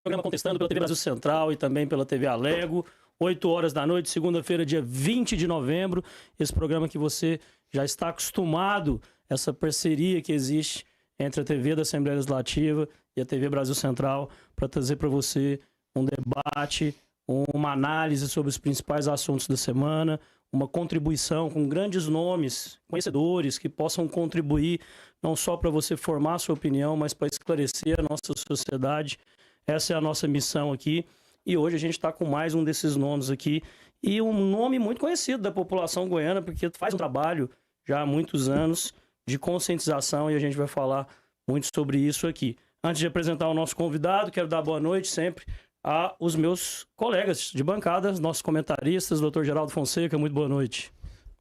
Programa Contestando pela TV Brasil Central e também pela TV Alego, 8 horas da noite, segunda-feira, dia 20 de novembro. Esse programa que você já está acostumado, essa parceria que existe entre a TV da Assembleia Legislativa e a TV Brasil Central, para trazer para você um debate, uma análise sobre os principais assuntos da semana, uma contribuição com grandes nomes, conhecedores, que possam contribuir não só para você formar a sua opinião, mas para esclarecer a nossa sociedade. Essa é a nossa missão aqui. E hoje a gente está com mais um desses nomes aqui. E um nome muito conhecido da população goiana, porque faz um trabalho já há muitos anos de conscientização e a gente vai falar muito sobre isso aqui. Antes de apresentar o nosso convidado, quero dar boa noite sempre aos meus colegas de bancada, nossos comentaristas, Dr. Geraldo Fonseca, muito boa noite.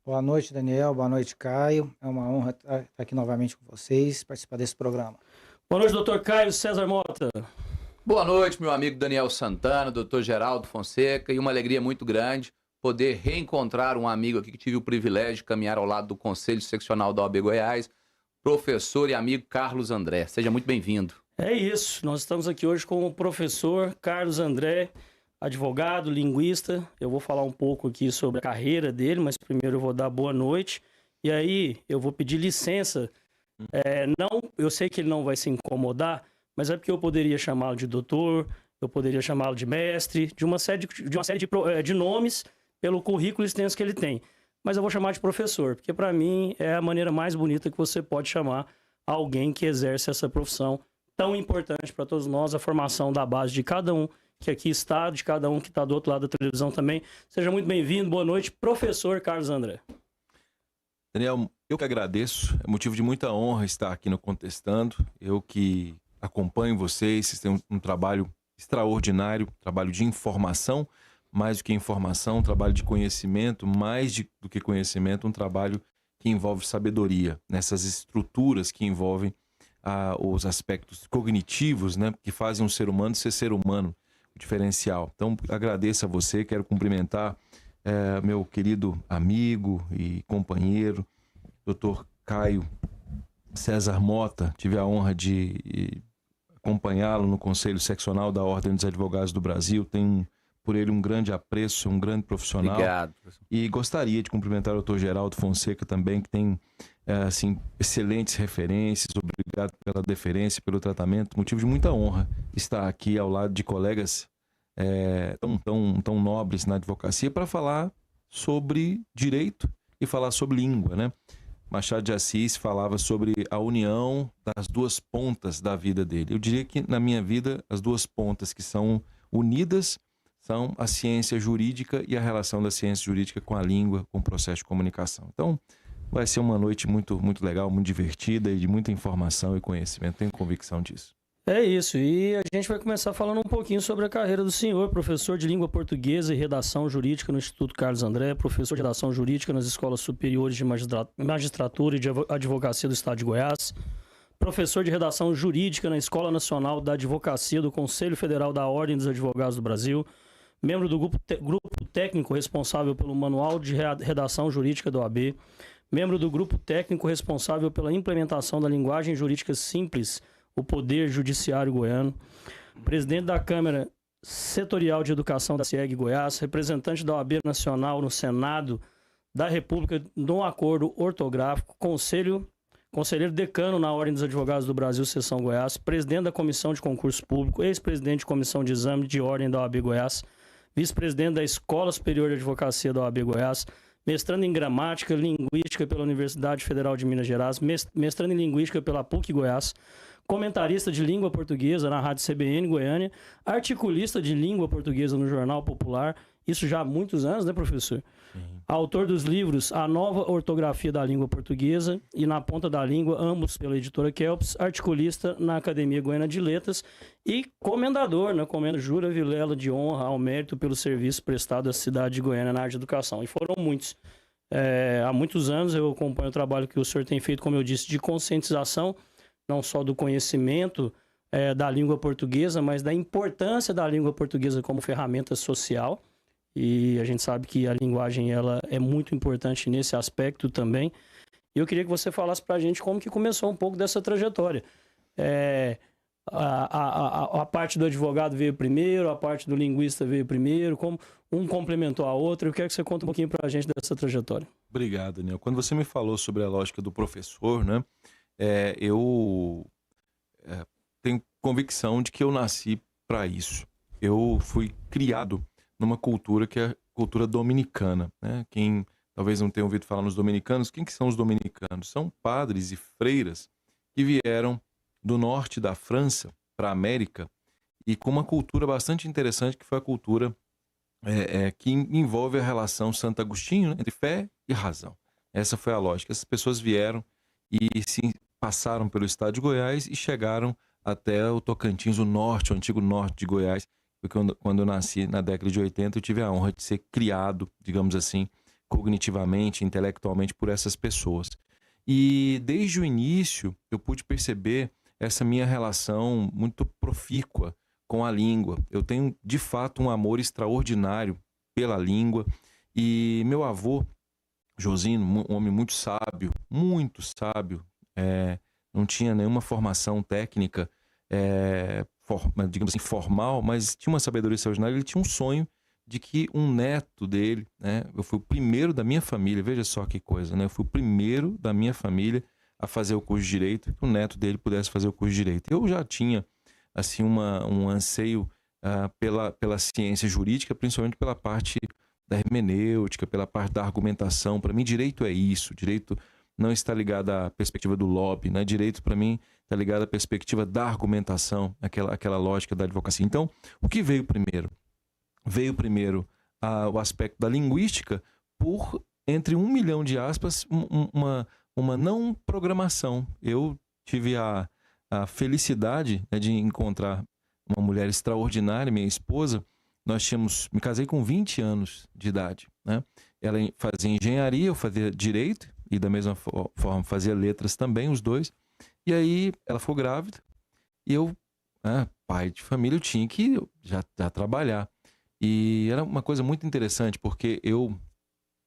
Boa noite, Daniel. Boa noite, Caio. É uma honra estar aqui novamente com vocês, participar desse programa. Boa noite, Dr. Caio César Mota. Boa noite, meu amigo Daniel Santana, Dr. Geraldo Fonseca, e uma alegria muito grande poder reencontrar um amigo aqui que tive o privilégio de caminhar ao lado do Conselho Seccional da OAB Goiás, professor e amigo Carlos André. Seja muito bem-vindo. É isso, nós estamos aqui hoje com o professor Carlos André, advogado, linguista. Eu vou falar um pouco aqui sobre a carreira dele, mas primeiro eu vou dar boa noite. E aí eu vou pedir licença. Eu sei que ele não vai se incomodar, mas é porque eu poderia chamá-lo de doutor, eu poderia chamá-lo de mestre, de uma série de nomes pelo currículo extenso que ele tem. Mas eu vou chamar de professor, porque para mim é a maneira mais bonita que você pode chamar alguém que exerce essa profissão tão importante para todos nós, a formação da base de cada um que aqui está, de cada um que está do outro lado da televisão também. Seja muito bem-vindo, boa noite, professor Carlos André. Daniel, eu que agradeço, é motivo de muita honra estar aqui no Contestando, eu que acompanho vocês têm um trabalho extraordinário, trabalho de informação, mais do que informação, um trabalho de conhecimento, do que conhecimento, um trabalho que envolve sabedoria, nessas estruturas que envolvem os aspectos cognitivos, né, que fazem um ser humano ser humano, o diferencial. Então, agradeço a você, quero cumprimentar meu querido amigo e companheiro, Dr. Caio César Mota, tive a honra de acompanhá-lo no Conselho Seccional da Ordem dos Advogados do Brasil, tenho por ele um grande apreço, um grande profissional. Obrigado, professor. E gostaria de cumprimentar o Dr. Geraldo Fonseca também, que tem excelentes referências, obrigado pela deferência, pelo tratamento, motivo de muita honra estar aqui ao lado de colegas tão nobres na advocacia para falar sobre direito e falar sobre língua, né? Machado de Assis falava sobre a união das duas pontas da vida dele. Eu diria que na minha vida as duas pontas que são unidas são a ciência jurídica e a relação da ciência jurídica com a língua, com o processo de comunicação. Então, vai ser uma noite muito, muito legal, muito divertida e de muita informação e conhecimento. Tenho convicção disso. É isso, e a gente vai começar falando um pouquinho sobre a carreira do senhor, professor de língua portuguesa e redação jurídica no Instituto Carlos André, professor de redação jurídica nas escolas superiores de magistratura e de advocacia do Estado de Goiás, professor de redação jurídica na Escola Nacional da Advocacia do Conselho Federal da Ordem dos Advogados do Brasil, membro do grupo técnico responsável pelo Manual de Redação Jurídica da OAB, membro do grupo técnico responsável pela implementação da linguagem jurídica simples, o Poder Judiciário Goiano, presidente da Câmara Setorial de Educação da CIEG Goiás, representante da OAB Nacional no Senado da República no Acordo Ortográfico, conselheiro decano na Ordem dos Advogados do Brasil, Seção Goiás, presidente da Comissão de Concurso Público, ex-presidente de Comissão de Exame de Ordem da OAB Goiás, vice-presidente da Escola Superior de Advocacia da OAB Goiás, mestrando em Gramática e Linguística pela Universidade Federal de Minas Gerais, mestrando em Linguística pela PUC Goiás, comentarista de língua portuguesa na Rádio CBN Goiânia, articulista de língua portuguesa no Jornal Popular, isso já há muitos anos, né, professor? Sim. Autor dos livros A Nova Ortografia da Língua Portuguesa e Na Ponta da Língua, ambos pela editora Kelps, articulista na Academia Goiana de Letras e comendador, né, comenda Jura Vilela de Honra ao mérito pelo serviço prestado à cidade de Goiânia na área de educação. E foram muitos. Há muitos anos eu acompanho o trabalho que o senhor tem feito, como eu disse, de conscientização, não só do conhecimento da língua portuguesa, mas da importância da língua portuguesa como ferramenta social. E a gente sabe que a linguagem ela é muito importante nesse aspecto também. E eu queria que você falasse para a gente como que começou um pouco dessa trajetória. a parte do advogado veio primeiro, a parte do linguista veio primeiro, como um complementou a outra? Eu quero que você conte um pouquinho para a gente dessa trajetória. Obrigado, Daniel. Quando você me falou sobre a lógica do professor, né, eu tenho convicção de que eu nasci para isso. Eu fui criado numa cultura que é a cultura dominicana, né? Quem talvez não tenha ouvido falar nos dominicanos, quem que são os dominicanos? São padres e freiras que vieram do norte da França para a América e com uma cultura bastante interessante, que foi a cultura que envolve a relação Santo Agostinho, né, entre fé e razão. Essa foi a lógica. Essas pessoas vieram e passaram pelo estado de Goiás e chegaram até o Tocantins, o norte, o antigo norte de Goiás. Porque quando eu nasci na década de 80, eu tive a honra de ser criado, digamos assim, cognitivamente, intelectualmente por essas pessoas. E desde o início eu pude perceber essa minha relação muito profícua com a língua. Eu tenho, de fato, um amor extraordinário pela língua. E meu avô, Josino, um homem muito sábio, não tinha nenhuma formação técnica, digamos assim, formal, mas tinha uma sabedoria extraordinária. Ele tinha um sonho de que um neto dele, né, eu fui o primeiro da minha família, veja só que coisa, né, eu fui o primeiro da minha família a fazer o curso de Direito, que o neto dele pudesse fazer o curso de Direito. Eu já tinha assim um anseio pela ciência jurídica, principalmente pela parte da hermenêutica, pela parte da argumentação. Para mim, direito é isso. Direito não está ligado à perspectiva do lobby, né? Direito, para mim, está ligado à perspectiva da argumentação, aquela lógica da advocacia. Então, o que veio primeiro? Veio primeiro o aspecto da linguística por, entre 1 milhão de aspas, uma não programação. Eu tive a felicidade, né, de encontrar uma mulher extraordinária, minha esposa. Me casei com 20 anos de idade, né? Ela fazia engenharia, eu fazia direito e da mesma forma fazia letras também, os dois. E aí ela ficou grávida e eu, pai de família, eu tinha que já trabalhar. E era uma coisa muito interessante, porque eu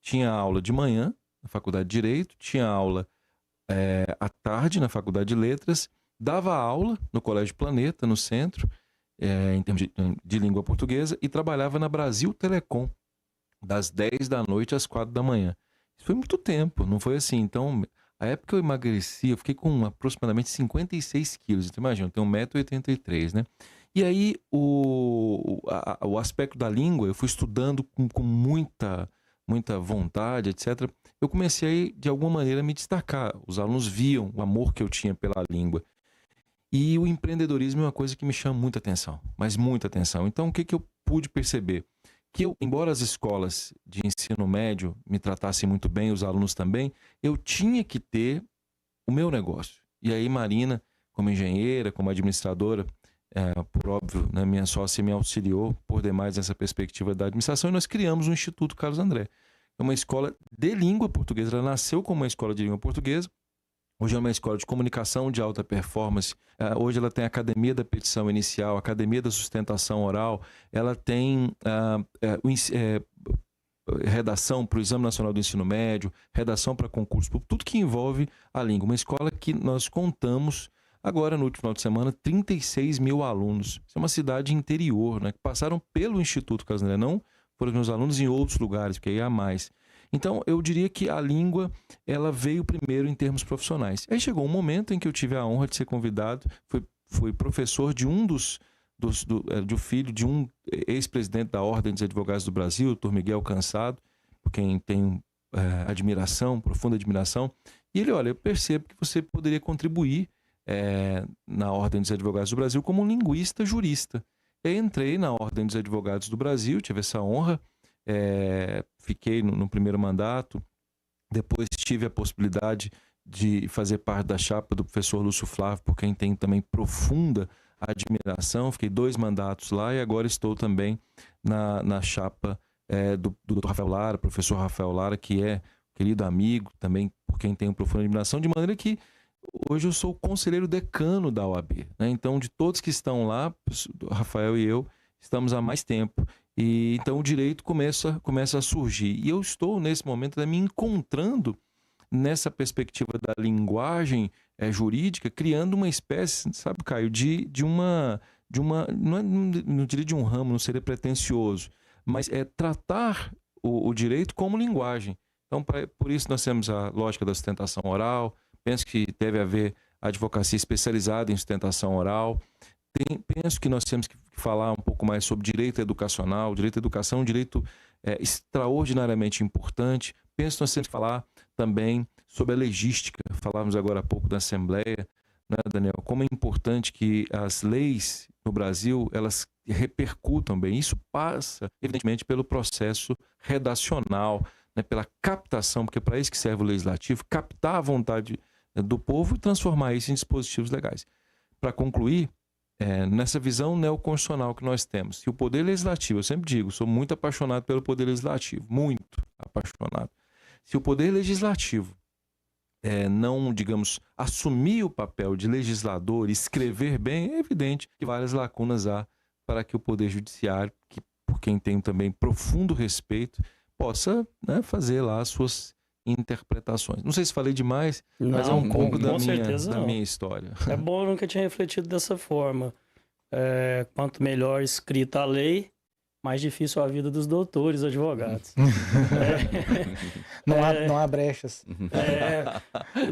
tinha aula de manhã na faculdade de Direito, tinha aula à tarde na faculdade de Letras, dava aula no Colégio Planeta, no centro, em termos de língua portuguesa, e trabalhava na Brasil Telecom, das 10 da noite às 4 da manhã. Isso foi muito tempo, não foi assim. Então, a época que eu emagreci, eu fiquei com aproximadamente 56 quilos. Então, imagina, eu tenho 1,83 m, né? E aí, o aspecto da língua, eu fui estudando com muita vontade, etc. Eu comecei, de alguma maneira, a me destacar. Os alunos viam o amor que eu tinha pela língua. E o empreendedorismo é uma coisa que me chama muita atenção, mas muita atenção. Então, o que eu pude perceber? Que embora as escolas de ensino médio me tratassem muito bem, os alunos também, eu tinha que ter o meu negócio. E aí, Marina, como engenheira, como administradora, por óbvio, né, minha sócia me auxiliou por demais nessa perspectiva da administração, e nós criamos o Instituto Carlos André. É uma escola de língua portuguesa. Ela nasceu como uma escola de língua portuguesa. Hoje é uma escola de comunicação de alta performance. Hoje ela tem a Academia da Petição Inicial, Academia da Sustentação Oral. Ela tem redação para o Exame Nacional do Ensino Médio, redação para concurso público, tudo que envolve a língua. Uma escola que nós contamos, agora no último final de semana, 36 mil alunos. Isso é uma cidade interior, né, que passaram pelo Instituto Carlos André, não foram meus alunos em outros lugares, porque aí há mais. Então, eu diria que a língua, ela veio primeiro em termos profissionais. Aí chegou um momento em que eu tive a honra de ser convidado, fui professor de do filho de um ex-presidente da Ordem dos Advogados do Brasil, o Dr. Miguel Cansado, por quem tenho admiração, profunda admiração. E ele, olha, eu percebo que você poderia contribuir na Ordem dos Advogados do Brasil como um linguista jurista. Eu entrei na Ordem dos Advogados do Brasil, tive essa honra. Fiquei no primeiro mandato, depois tive a possibilidade de fazer parte da chapa do professor Lúcio Flávio, por quem tenho também profunda admiração. Fiquei 2 mandatos lá e agora estou também na chapa do Dr. Rafael Lara, professor Rafael Lara, que é querido amigo também, por quem tenho profunda admiração, de maneira que hoje eu sou o conselheiro decano da OAB, né? Então, de todos que estão lá, Rafael e eu estamos há mais tempo. E então o direito começa a surgir. E eu estou, nesse momento, me encontrando nessa perspectiva da linguagem jurídica, criando uma espécie, sabe, Caio, de uma não diria de um ramo, não seria pretensioso, mas é tratar o direito como linguagem. Então, por isso nós temos a lógica da sustentação oral, penso que deve haver advocacia especializada em sustentação oral, penso que nós temos que falar um pouco mais sobre direito educacional. O direito à educação é um direito extraordinariamente importante. Penso que nós temos que falar também sobre a legística. Falávamos agora há pouco da Assembleia, né, Daniel? Como é importante que as leis no Brasil, elas repercutam bem. Isso passa, evidentemente, pelo processo redacional, né, pela captação, porque é para isso que serve o legislativo, captar a vontade do povo e transformar isso em dispositivos legais. Para concluir, nessa visão neoconstitucional que nós temos, se o Poder Legislativo, eu sempre digo, sou muito apaixonado pelo Poder Legislativo, muito apaixonado. Se o Poder Legislativo não, digamos, assumir o papel de legislador, escrever bem, é evidente que várias lacunas há para que o Poder Judiciário, que, por quem tenho também profundo respeito, possa, né, fazer lá as suas interpretações. Não sei se falei demais, mas é um pouco da minha história. É bom, eu nunca tinha refletido dessa forma. Quanto melhor escrita a lei, mais difícil a vida dos doutores, advogados. Não há brechas.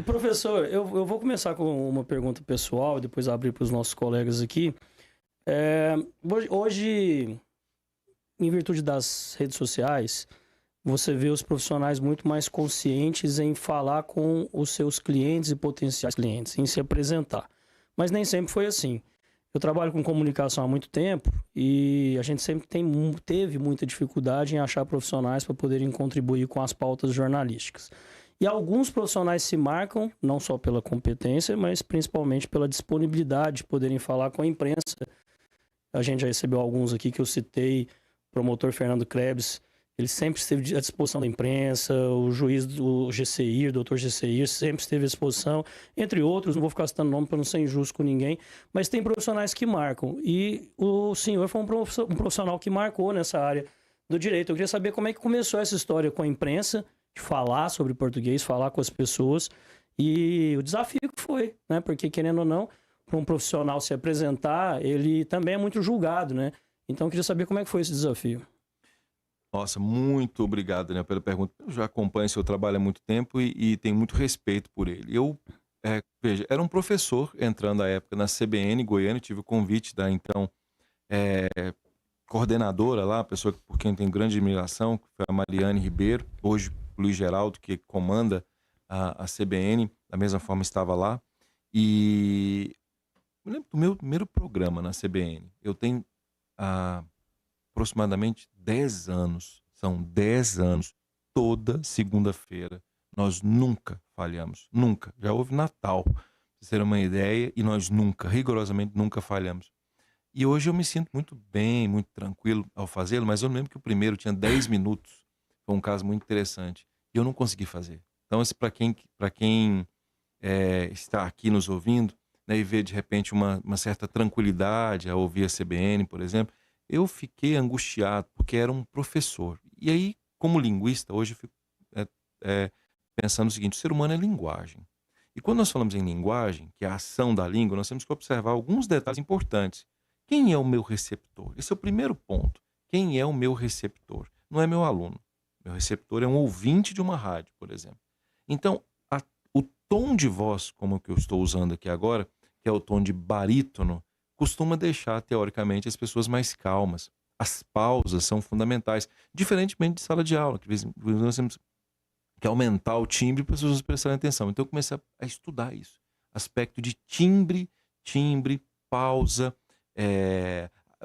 Professor, eu vou começar com uma pergunta pessoal e depois abrir para os nossos colegas aqui. Hoje, em virtude das redes sociais, você vê os profissionais muito mais conscientes em falar com os seus clientes e potenciais clientes, em se apresentar. Mas nem sempre foi assim. Eu trabalho com comunicação há muito tempo e a gente sempre teve muita dificuldade em achar profissionais para poderem contribuir com as pautas jornalísticas. E alguns profissionais se marcam, não só pela competência, mas principalmente pela disponibilidade de poderem falar com a imprensa. A gente já recebeu alguns aqui que eu citei, o promotor Fernando Krebs, ele sempre esteve à disposição da imprensa, o juiz do GCI, o doutor GCI, sempre esteve à disposição, entre outros, não vou ficar citando nome para não ser injusto com ninguém, mas tem profissionais que marcam. E o senhor foi um profissional que marcou nessa área do direito. Eu queria saber como é que começou essa história com a imprensa, de falar sobre português, falar com as pessoas, e o desafio que foi, né? Porque, querendo ou não, para um profissional se apresentar, ele também é muito julgado, né? Então, eu queria saber como é que foi esse desafio. Nossa, muito obrigado, Daniel, pela pergunta. Eu já acompanho seu trabalho há muito tempo e tenho muito respeito por ele. Eu, veja, era um professor entrando à época na CBN Goiânia, tive o convite da então coordenadora lá, pessoa por quem eu tenho grande admiração, que foi a Mariane Ribeiro, hoje o Luiz Geraldo, que comanda a CBN, da mesma forma estava lá. E eu lembro do meu primeiro programa na CBN. Eu tenho aproximadamente 10 anos, são 10 anos, toda segunda-feira. Nós nunca falhamos, nunca. Já houve Natal, pra vocês terem uma ideia, e nós nunca, rigorosamente nunca falhamos. E hoje eu me sinto muito bem, muito tranquilo ao fazê-lo, mas eu lembro que o primeiro tinha 10 minutos, foi um caso muito interessante, e eu não consegui fazer. Então, para quem está aqui nos ouvindo, né, e vê de repente uma certa tranquilidade ao ouvir a CBN, por exemplo, eu fiquei angustiado, porque era um professor. E aí, como linguista, hoje eu fico pensando o seguinte: o ser humano é linguagem. E quando nós falamos em linguagem, que é a ação da língua, nós temos que observar alguns detalhes importantes. Quem é o meu receptor? Esse é o primeiro ponto. Quem é o meu receptor? Não é meu aluno. Meu receptor é um ouvinte de uma rádio, por exemplo. Então, o tom de voz, como o que eu estou usando aqui agora, que é o tom de barítono, costuma deixar, teoricamente, as pessoas mais calmas. As pausas são fundamentais, diferentemente de sala de aula, que nós temos que aumentar o timbre para as pessoas prestarem atenção. Então eu comecei a estudar isso. Aspecto de timbre, pausa.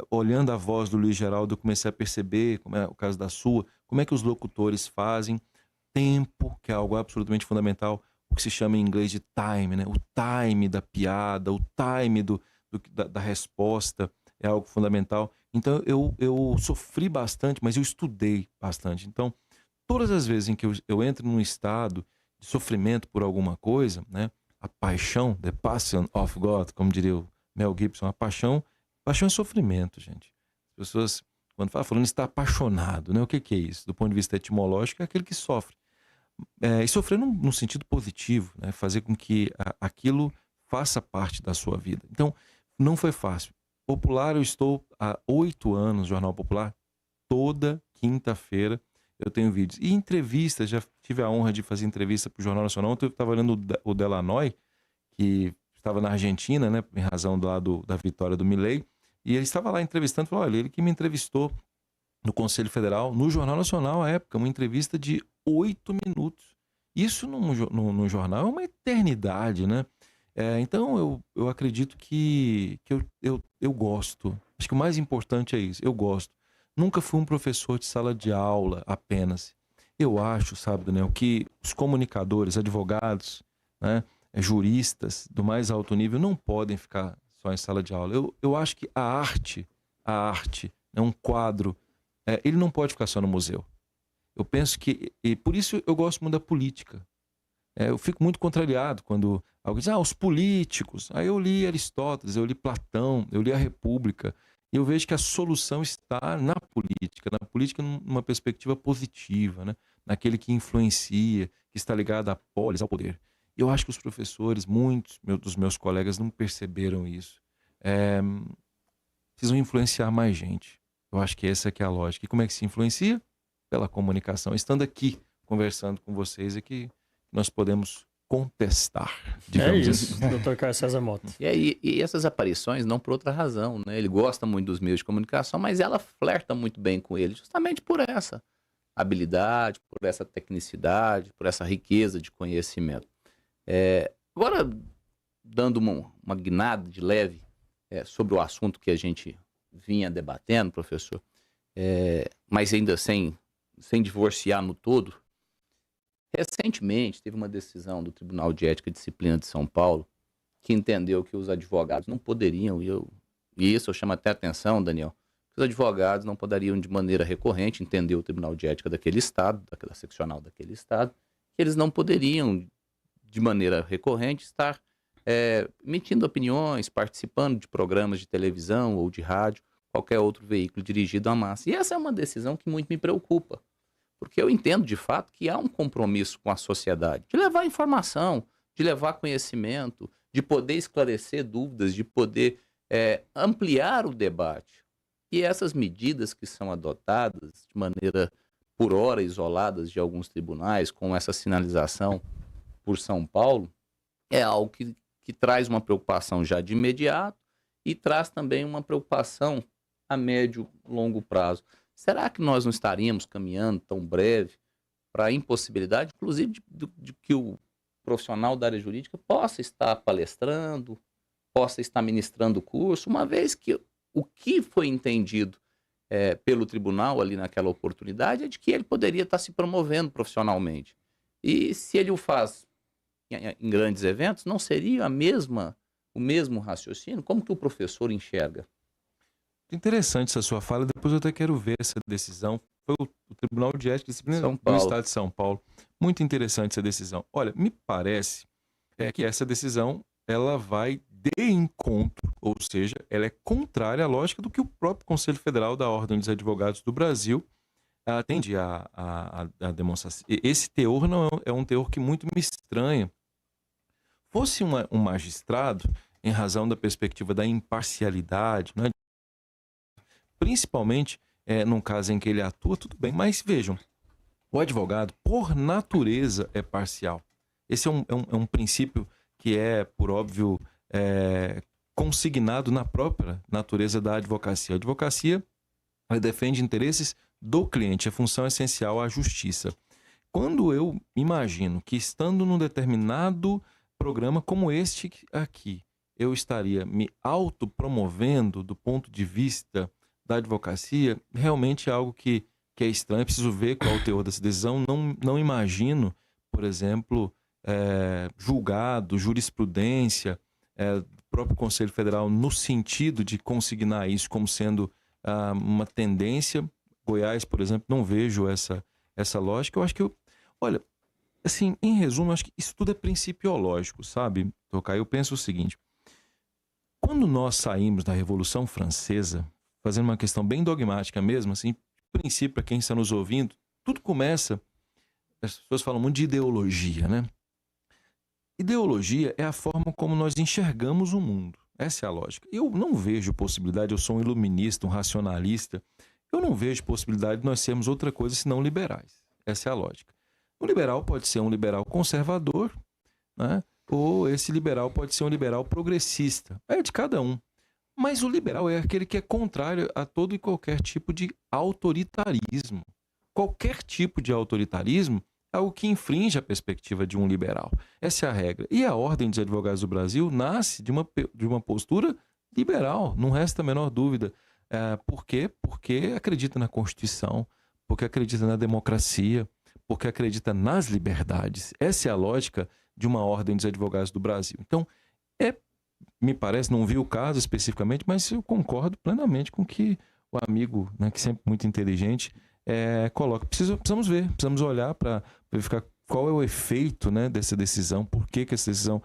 Olhando a voz do Luiz Geraldo, eu comecei a perceber, como é o caso da sua, como é que os locutores fazem. Tempo, que é algo absolutamente fundamental, o que se chama em inglês de time, né? O time da piada, o time da resposta é algo fundamental. Então eu sofri bastante, mas eu estudei bastante. Então, todas as vezes em que eu entro num estado de sofrimento por alguma coisa, né? A paixão, the passion of God, como diria o Mel Gibson, a paixão é sofrimento, gente. As pessoas, quando falam, está apaixonado, né? O que é isso? Do ponto de vista etimológico, é aquele que sofre. e sofrer num sentido positivo, né? Fazer com que aquilo faça parte da sua vida. Então, não foi fácil. Popular, eu estou há 8 anos, Jornal Popular, toda quinta-feira eu tenho vídeos. E entrevistas, já tive a honra de fazer entrevista para o Jornal Nacional. Ontem eu estava olhando o Delanoy, que estava na Argentina, né, em razão da vitória do Milei, e ele estava lá entrevistando, falou, olha, ele que me entrevistou no Conselho Federal, no Jornal Nacional, à época, uma entrevista de 8 minutos. Isso num jornal é uma eternidade, né? Então, eu acredito que eu gosto. Acho que o mais importante é isso, eu gosto. Nunca fui um professor de sala de aula apenas. Eu acho, sabe, Daniel, que os comunicadores, advogados, né, juristas do mais alto nível não podem ficar só em sala de aula. Eu acho que a arte, né, um quadro, ele não pode ficar só no museu. Eu penso que, e por isso eu gosto muito da política. Eu fico muito contrariado quando alguém diz, os políticos. Aí eu li Aristóteles, eu li Platão, eu li a República, e eu vejo que a solução está na política numa perspectiva positiva, né? Naquele que influencia, que está ligado à polis, ao poder. E eu acho que os professores, muitos dos meus colegas não perceberam isso. Precisam influenciar mais gente. Eu acho que essa que é a lógica. E como é que se influencia? Pela comunicação. Estando aqui, conversando com vocês, é que nós podemos contestar, digamos isso, assim. Dr. Carlos César Mota. E essas aparições não por outra razão, né? Ele gosta muito dos meios de comunicação, mas ela flerta muito bem com ele, justamente por essa habilidade, por essa tecnicidade, por essa riqueza de conhecimento. Agora, dando uma guinada de leve sobre o assunto que a gente vinha debatendo, professor, mas ainda sem divorciar no todo, recentemente teve uma decisão do Tribunal de Ética e Disciplina de São Paulo que entendeu que os advogados não poderiam, e isso eu chamo até a atenção, Daniel, que os advogados não poderiam de maneira recorrente, entendeu o Tribunal de Ética daquele estado, da seccional daquele estado, que eles não poderiam de maneira recorrente estar emitindo opiniões, participando de programas de televisão ou de rádio, qualquer outro veículo dirigido à massa. E essa é uma decisão que muito me preocupa, porque eu entendo de fato que há um compromisso com a sociedade, de levar informação, de levar conhecimento, de poder esclarecer dúvidas, de poder ampliar o debate. E essas medidas que são adotadas de maneira, por hora, isoladas de alguns tribunais, com essa sinalização por São Paulo, é algo que traz uma preocupação já de imediato e traz também uma preocupação a médio e longo prazo. Será que nós não estaríamos caminhando tão breve para a impossibilidade, inclusive, de que o profissional da área jurídica possa estar palestrando, possa estar ministrando curso, uma vez que o que foi entendido pelo tribunal ali naquela oportunidade é de que ele poderia estar se promovendo profissionalmente. E se ele o faz em grandes eventos, não seria o mesmo raciocínio? Como que o professor enxerga? Interessante essa sua fala, depois eu até quero ver essa decisão. Foi o Tribunal de Ética e Disciplina do Estado de São Paulo. Muito interessante essa decisão. Olha, me parece que essa decisão ela vai de encontro, ou seja, ela é contrária à lógica do que o próprio Conselho Federal da Ordem dos Advogados do Brasil atende a demonstrar. Esse teor não é um teor que muito me estranha. Fosse um magistrado, em razão da perspectiva da imparcialidade, né, principalmente num caso em que ele atua, tudo bem, mas vejam, o advogado, por natureza, é parcial. Esse é um princípio que é, por óbvio, consignado na própria natureza da advocacia. A advocacia ela defende interesses do cliente, a função essencial à justiça. Quando eu imagino que, estando num determinado programa como este aqui, eu estaria me autopromovendo do ponto de vista da advocacia, realmente é algo que é estranho. Eu preciso ver qual é o teor dessa decisão. Não imagino, por exemplo, julgado, jurisprudência do próprio Conselho Federal no sentido de consignar isso como sendo uma tendência. Goiás, por exemplo, não vejo essa lógica. Eu acho que olha, assim, em resumo, eu acho que isso tudo é principiológico, sabe, Tocaio? Eu penso o seguinte: quando nós saímos da Revolução Francesa, fazendo uma questão bem dogmática mesmo, assim, princípio, para quem está nos ouvindo, tudo começa as pessoas falam muito de ideologia, né? Ideologia é a forma como nós enxergamos o mundo. Essa é a lógica. Eu não vejo possibilidade, eu sou um iluminista, um racionalista, eu não vejo possibilidade de nós sermos outra coisa senão liberais. Essa é a lógica. O liberal pode ser um liberal conservador, né? Ou esse liberal pode ser um liberal progressista. É de cada um. Mas o liberal é aquele que é contrário a todo e qualquer tipo de autoritarismo. Qualquer tipo de autoritarismo é algo que infringe a perspectiva de um liberal. Essa é a regra. E a Ordem dos Advogados do Brasil nasce de uma postura liberal, não resta a menor dúvida. Por quê? Porque acredita na Constituição, porque acredita na democracia, porque acredita nas liberdades. Essa é a lógica de uma Ordem dos Advogados do Brasil. Então, me parece, não vi o caso especificamente, mas eu concordo plenamente com que o amigo, né, que sempre muito inteligente, coloca. Precisamos ver, precisamos olhar para verificar qual é o efeito, né, dessa decisão, por que essa decisão,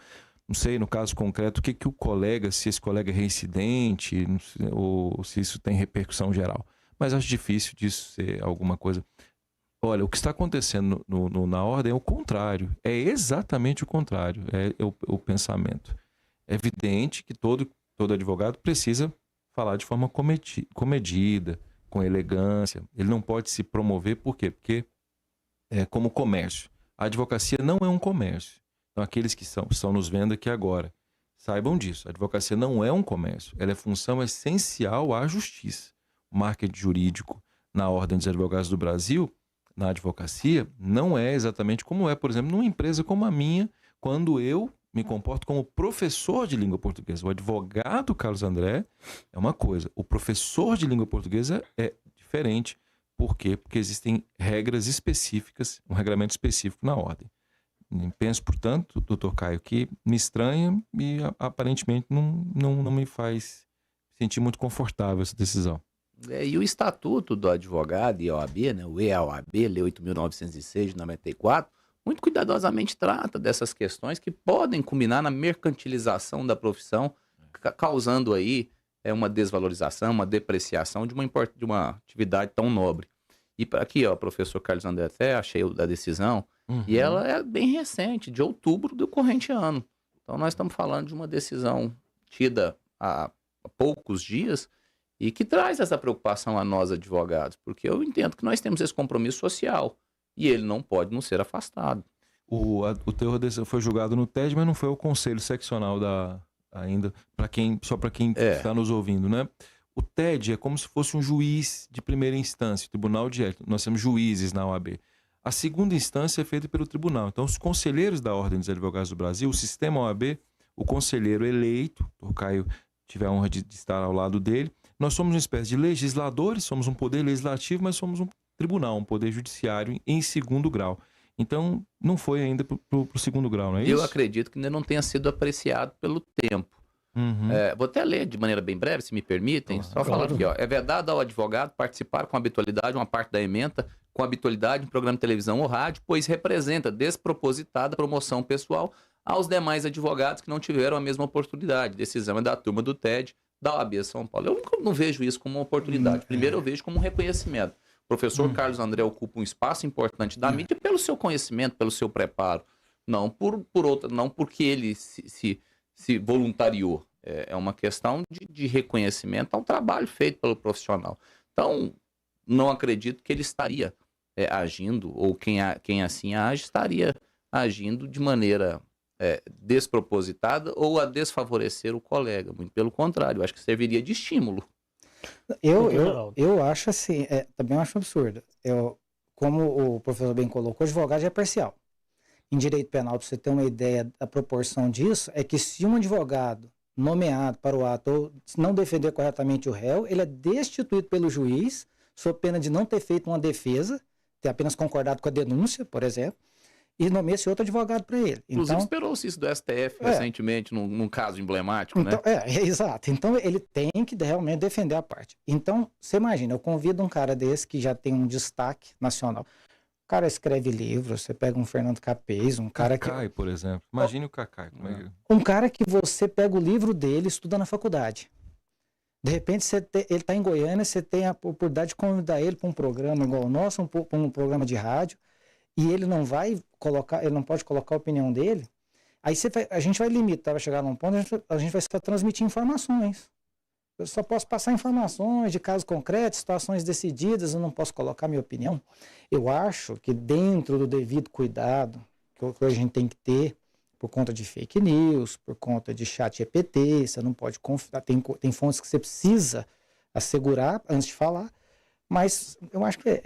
não sei, no caso concreto, o que o colega, se esse colega é reincidente, ou se isso tem repercussão geral. Mas acho difícil disso ser alguma coisa. Olha, o que está acontecendo na ordem é o contrário, é exatamente o contrário, é o pensamento. É evidente que todo advogado precisa falar de forma comedida, com elegância. Ele não pode se promover, por quê? Porque é como comércio. A advocacia não é um comércio. Então, aqueles que estão nos vendo aqui agora, saibam disso. A advocacia não é um comércio. Ela é função essencial à justiça. O marketing jurídico na Ordem dos Advogados do Brasil, na advocacia, não é exatamente como é, por exemplo, numa empresa como a minha, quando eu me comporto como professor de língua portuguesa. O advogado Carlos André é uma coisa, o professor de língua portuguesa é diferente. Por quê? Porque existem regras específicas, um regramento específico na ordem. Penso, portanto, doutor Caio, que me estranha e aparentemente não me faz sentir muito confortável essa decisão. E o Estatuto do Advogado e OAB, né, o EAOAB, Lei 8.906 de 94, muito cuidadosamente trata dessas questões que podem culminar na mercantilização da profissão, causando aí uma desvalorização, uma depreciação de uma atividade tão nobre. E aqui, ó, professor Carlos André, até achei a decisão, e ela é bem recente, de outubro do corrente ano. Então nós estamos falando de uma decisão tida há poucos dias e que traz essa preocupação a nós advogados, porque eu entendo que nós temos esse compromisso social e ele não pode não ser afastado. O teor foi julgado no TED, mas não foi o Conselho Seccional ainda, só para quem está nos ouvindo, né? O TED é como se fosse um juiz de primeira instância, Tribunal de Ética. Nós temos juízes na OAB. A segunda instância é feita pelo tribunal. Então, os conselheiros da Ordem dos Advogados do Brasil, o sistema OAB, o conselheiro eleito, o Caio tive a honra de estar ao lado dele, nós somos uma espécie de legisladores, somos um poder legislativo, mas somos um tribunal, um poder judiciário em segundo grau. Então, não foi ainda para o segundo grau, não é isso? Eu acredito que ainda não tenha sido apreciado pelo tempo. Vou até ler de maneira bem breve, se me permitem. Só falando aqui, ó. É vedado ao advogado participar com habitualidade, uma parte da ementa, com habitualidade em programa de televisão ou rádio, pois representa despropositada promoção pessoal aos demais advogados que não tiveram a mesma oportunidade. Decisão é da turma do TED, da OAB São Paulo. Eu não vejo isso como uma oportunidade. Primeiro, eu vejo como um reconhecimento. O professor Carlos André ocupa um espaço importante da mídia pelo seu conhecimento, pelo seu preparo. Não porque ele se voluntariou. É uma questão de reconhecimento ao trabalho feito pelo profissional. Então, não acredito que ele estaria agindo, ou quem assim age, estaria agindo de maneira despropositada ou a desfavorecer o colega. Muito pelo contrário, eu acho que serviria de estímulo. Eu acho assim, também acho absurdo. Como o professor bem colocou, o advogado é parcial. Em direito penal, para você ter uma ideia da proporção disso, é que se um advogado nomeado para o ato ou não defender corretamente o réu, ele é destituído pelo juiz, sob pena de não ter feito uma defesa, ter apenas concordado com a denúncia, por exemplo, e nomeia-se outro advogado para ele. Inclusive, esperou-se isso do STF recentemente, num caso emblemático, então, né? Exato. Então, ele tem que realmente defender a parte. Então, você imagina, eu convido um cara desse que já tem um destaque nacional. O cara escreve livros, você pega um Fernando Capês, um cara Cacai, por exemplo. Imagine o Cacai. Um cara que você pega o livro dele, estuda na faculdade. De repente, ele está em Goiânia, você tem a oportunidade de convidar ele para um programa igual o nosso, um programa de rádio. e ele não vai colocar, ele não pode colocar a opinião dele, aí a gente vai limitar, vai chegar num ponto, a gente vai só transmitir informações. Eu só posso passar informações de casos concretos, situações decididas, eu não posso colocar minha opinião. Eu acho que dentro do devido cuidado que a gente tem que ter, por conta de fake news, por conta de chat GPT, você não pode confiar, tem fontes que você precisa assegurar antes de falar, mas eu acho que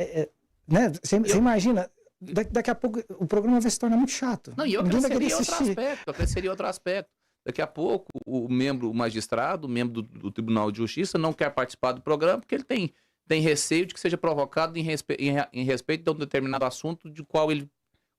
né? Você imagina, daqui a pouco o programa vai se tornar muito chato. Não, e eu acresceria outro aspecto. Daqui a pouco o magistrado, o membro do Tribunal de Justiça não quer participar do programa porque ele tem receio de que seja provocado em respeito de um determinado assunto de qual ele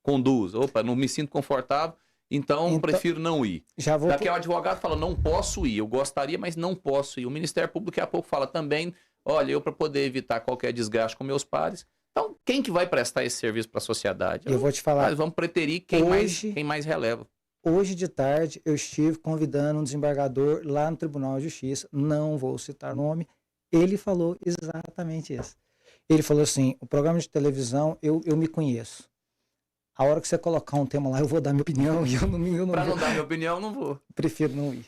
conduz. Opa, não me sinto confortável, então prefiro não ir. Daqui o advogado fala, não posso ir, eu gostaria, mas não posso ir. O Ministério Público daqui a pouco fala também, olha, eu para poder evitar qualquer desgaste com meus pares, então quem que vai prestar esse serviço para a sociedade? Eu vou te falar. Nós vamos preterir quem mais releva. Hoje de tarde eu estive convidando um desembargador lá no Tribunal de Justiça, não vou citar o nome, ele falou exatamente isso. Ele falou assim, o programa de televisão, eu me conheço. A hora que você colocar um tema lá, eu vou dar minha opinião e eu não Para não dar minha opinião, eu não vou. Prefiro não ir.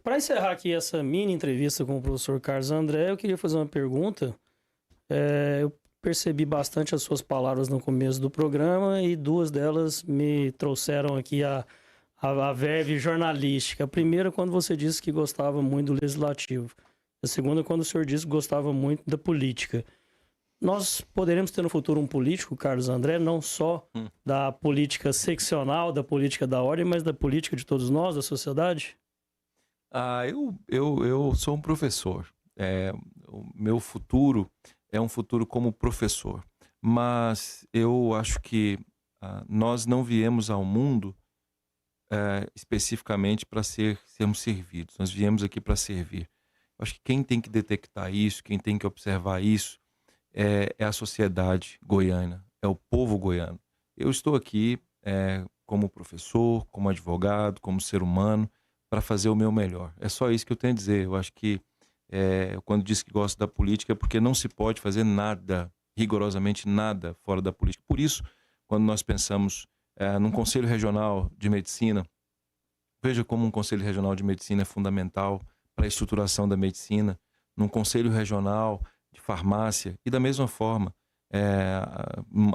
Para encerrar aqui essa mini entrevista com o professor Carlos André, eu queria fazer uma pergunta. Eu percebi bastante as suas palavras no começo do programa e duas delas me trouxeram aqui a verve jornalística. A primeira, quando você disse que gostava muito do legislativo. A segunda, quando o senhor disse que gostava muito da política. Nós poderemos ter no futuro um político, Carlos André, não só da política seccional, da política da ordem, mas da política de todos nós, da sociedade? Eu sou um professor. O meu futuro é um futuro como professor. Mas eu acho que nós não viemos ao mundo especificamente para sermos servidos. Nós viemos aqui para servir. Eu acho que quem tem que detectar isso, quem tem que observar isso, é a sociedade goiana, é o povo goiano. Eu estou aqui como professor, como advogado, como ser humano, para fazer o meu melhor. É só isso que eu tenho a dizer. Eu acho que quando disse que gosto da política é porque não se pode fazer nada, rigorosamente nada, fora da política. Por isso, quando nós pensamos num Conselho Regional de Medicina, veja como um Conselho Regional de Medicina é fundamental para a estruturação da medicina, num Conselho Regional de Farmácia e da mesma forma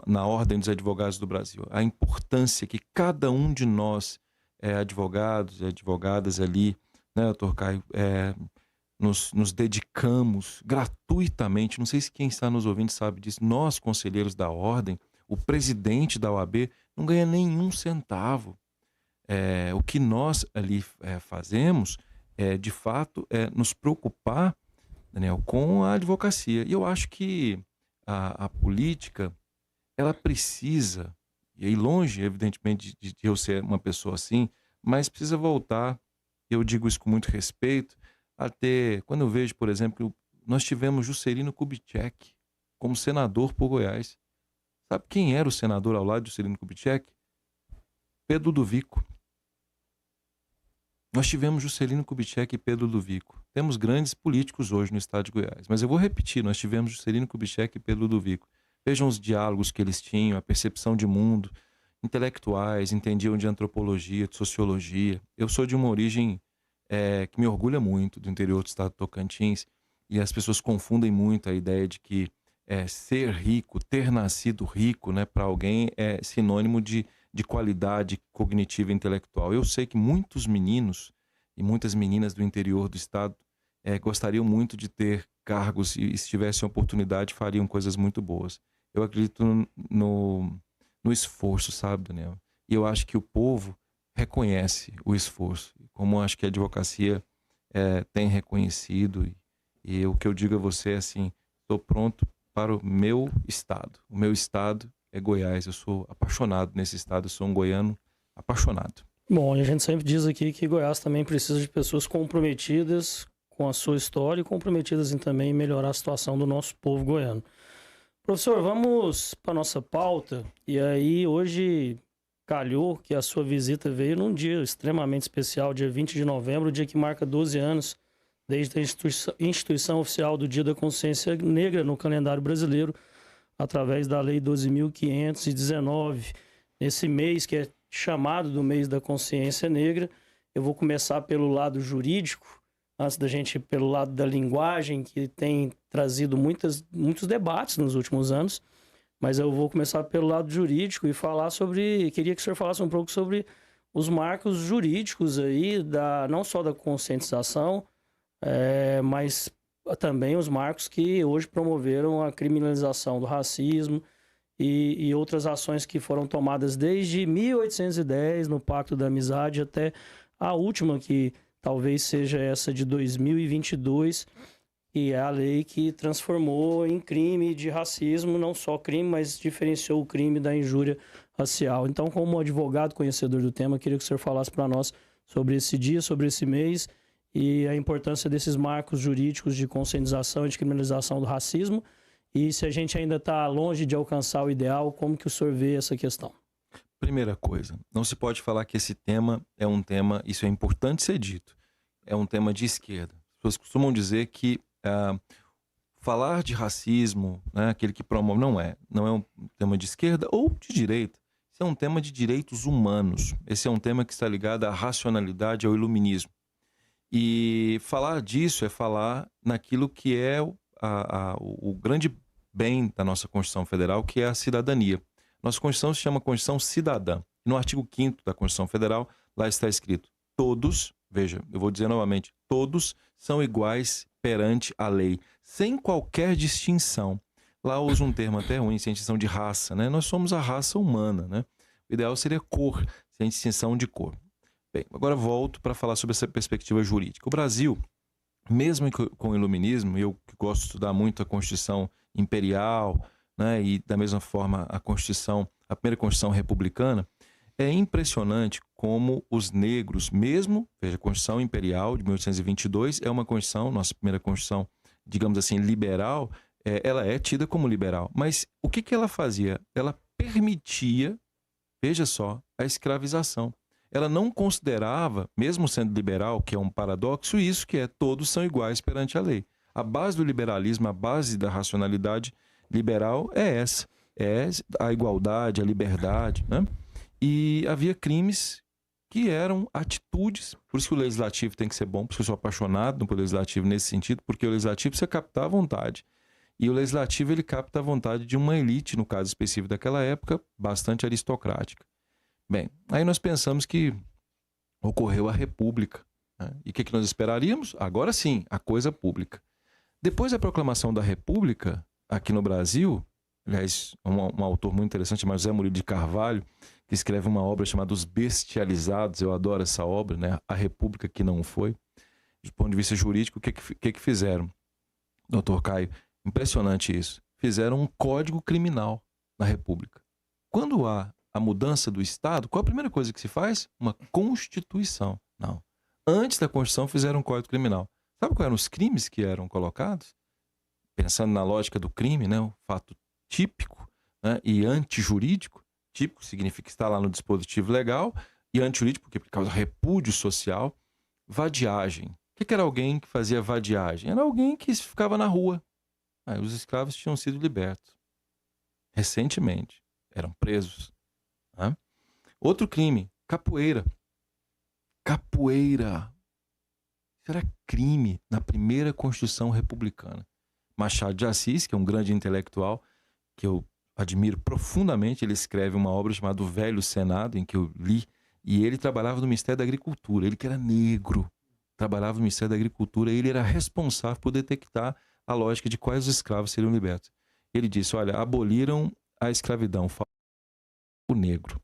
na Ordem dos Advogados do Brasil. A importância que cada um de nós, advogados e advogadas ali, né, doutor Caio, nos dedicamos gratuitamente, não sei se quem está nos ouvindo sabe disso, nós, conselheiros da Ordem, o presidente da OAB não ganha nenhum centavo. O que nós ali fazemos de fato, nos preocupar, Daniel, com a advocacia. E eu acho que a política, ela precisa, e aí longe, evidentemente, de eu ser uma pessoa assim, mas precisa voltar, eu digo isso com muito respeito, a ter, quando eu vejo, por exemplo, que nós tivemos Juscelino Kubitschek como senador por Goiás. Sabe quem era o senador ao lado de Juscelino Kubitschek? Pedro Ludovico. Nós tivemos Juscelino Kubitschek e Pedro Ludovico. Temos grandes políticos hoje no estado de Goiás. Mas eu vou repetir, nós tivemos Juscelino Kubitschek e Pedro Ludovico. Vejam os diálogos que eles tinham, a percepção de mundo, intelectuais, entendiam de antropologia, de sociologia. Eu sou de uma origem que me orgulha muito, do interior do estado de Tocantins, e as pessoas confundem muito a ideia de que ser rico, ter nascido rico, né, para alguém é sinônimo de qualidade cognitiva e intelectual. Eu sei que muitos meninos e muitas meninas do interior do estado gostariam muito de ter cargos e se tivessem oportunidade fariam coisas muito boas. Eu acredito no esforço, sabe, Daniel? E eu acho que o povo reconhece o esforço, como eu acho que a advocacia tem reconhecido. E o que eu digo a você é assim, estou pronto para o meu estado. O meu estado é Goiás, eu sou apaixonado nesse estado, eu sou um goiano apaixonado. Bom, a gente sempre diz aqui que Goiás também precisa de pessoas comprometidas com a sua história e comprometidas em também melhorar a situação do nosso povo goiano. Professor, vamos para a nossa pauta, e aí hoje calhou que a sua visita veio num dia extremamente especial, dia 20 de novembro, dia que marca 12 anos desde a instituição oficial do Dia da Consciência Negra no calendário brasileiro, através da Lei 12.519. Nesse mês, que é chamado do mês da consciência negra, eu vou começar pelo lado jurídico, antes da gente ir pelo lado da linguagem, que tem trazido muitos debates nos últimos anos, mas eu vou começar pelo lado jurídico e falar sobre... Queria que o senhor falasse um pouco sobre os marcos jurídicos aí, não só da conscientização, mas também os marcos que hoje promoveram a criminalização do racismo e outras ações que foram tomadas desde 1810, no Pacto da Amizade, até a última, que talvez seja essa de 2022, que é a lei que transformou em crime de racismo, não só crime, mas diferenciou o crime da injúria racial. Então, como advogado conhecedor do tema, queria que o senhor falasse para nós sobre esse dia, sobre esse mês e a importância desses marcos jurídicos de conscientização e de criminalização do racismo, e se a gente ainda está longe de alcançar o ideal, como que o senhor vê essa questão? Primeira coisa, não se pode falar que esse tema é um tema, isso é importante ser dito, é um tema de esquerda. As pessoas costumam dizer que falar de racismo, né, aquele que promove, não é um tema de esquerda ou de direita. Isso é um tema de direitos humanos. Esse é um tema que está ligado à racionalidade, ao iluminismo. E falar disso é falar naquilo que é o grande bem da nossa Constituição Federal, que é a cidadania. Nossa Constituição se chama Constituição Cidadã. No artigo 5º da Constituição Federal, lá está escrito: todos, veja, eu vou dizer novamente, todos são iguais perante a lei, sem qualquer distinção. Lá usa um termo até ruim, sem distinção de raça, né? Nós somos a raça humana, né? O ideal seria cor, sem distinção de cor. Bem, agora volto para falar sobre essa perspectiva jurídica. O Brasil, mesmo com o iluminismo, eu que gosto de estudar muito a Constituição Imperial, né, e da mesma forma a primeira Constituição republicana, é impressionante como os negros, mesmo, veja, a Constituição Imperial de 1822 é uma Constituição, nossa primeira Constituição, digamos assim, liberal, ela é tida como liberal. Mas o que ela fazia? Ela permitia, veja só, a escravização. Ela não considerava, mesmo sendo liberal, que é um paradoxo, isso que é todos são iguais perante a lei. A base do liberalismo, a base da racionalidade liberal é essa. É a igualdade, a liberdade, né? E havia crimes que eram atitudes, por isso que o legislativo tem que ser bom, por isso que eu sou apaixonado pelo legislativo nesse sentido, porque o legislativo precisa captar a vontade. E o legislativo, ele capta a vontade de uma elite, no caso específico daquela época, bastante aristocrática. Bem, aí nós pensamos que ocorreu a República, né? E o que nós esperaríamos? Agora sim, a coisa pública. Depois da proclamação da República, aqui no Brasil, aliás, um autor muito interessante chamado José Murilo de Carvalho, que escreve uma obra chamada Os Bestializados, eu adoro essa obra, né? A República que não foi. Do ponto de vista jurídico, o que fizeram? Doutor Caio, impressionante isso. Fizeram um código criminal na República. Quando há a mudança do Estado, qual a primeira coisa que se faz? Uma Constituição. Não. Antes da Constituição fizeram um código criminal. Sabe quais eram os crimes que eram colocados? Pensando na lógica do crime, né? O fato típico, né, e antijurídico. Típico significa que está lá no dispositivo legal, e antijurídico porque por causa do repúdio social. Vadiagem. O que era alguém que fazia vadiagem? Era alguém que ficava na rua. Os escravos tinham sido libertos. Recentemente. Eram presos. Né? Outro crime. Capoeira. Capoeira. Isso era crime na primeira Constituição republicana. Machado de Assis, que é um grande intelectual, que eu admiro profundamente, ele escreve uma obra chamada O Velho Senado, em que eu li, e ele trabalhava no Ministério da Agricultura. Ele que era negro, trabalhava no Ministério da Agricultura, e ele era responsável por detectar a lógica de quais os escravos seriam libertos. Ele disse, olha, aboliram a escravidão, o negro.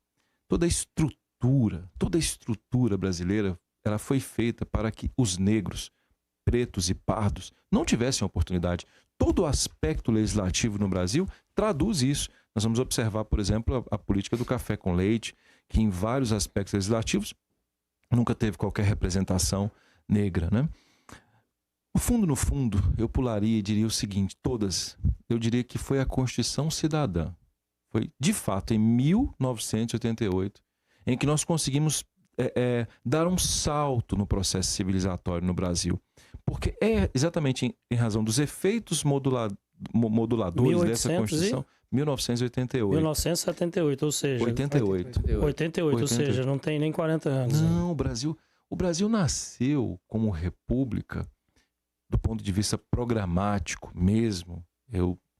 Toda a estrutura brasileira, ela foi feita para que os negros, pretos e pardos, não tivessem oportunidade. Todo o aspecto legislativo no Brasil traduz isso. Nós vamos observar, por exemplo, a política do café com leite, que em vários aspectos legislativos nunca teve qualquer representação negra, né? No fundo, eu pularia e diria o seguinte, eu diria que foi a Constituição Cidadã. Foi, de fato, em 1988, em que nós conseguimos dar um salto no processo civilizatório no Brasil. Porque é exatamente em razão dos efeitos moduladores dessa Constituição. 1988. 1978, ou seja... 88. 88, ou seja, não tem nem 40 anos. Não, o Brasil nasceu como república do ponto de vista programático mesmo.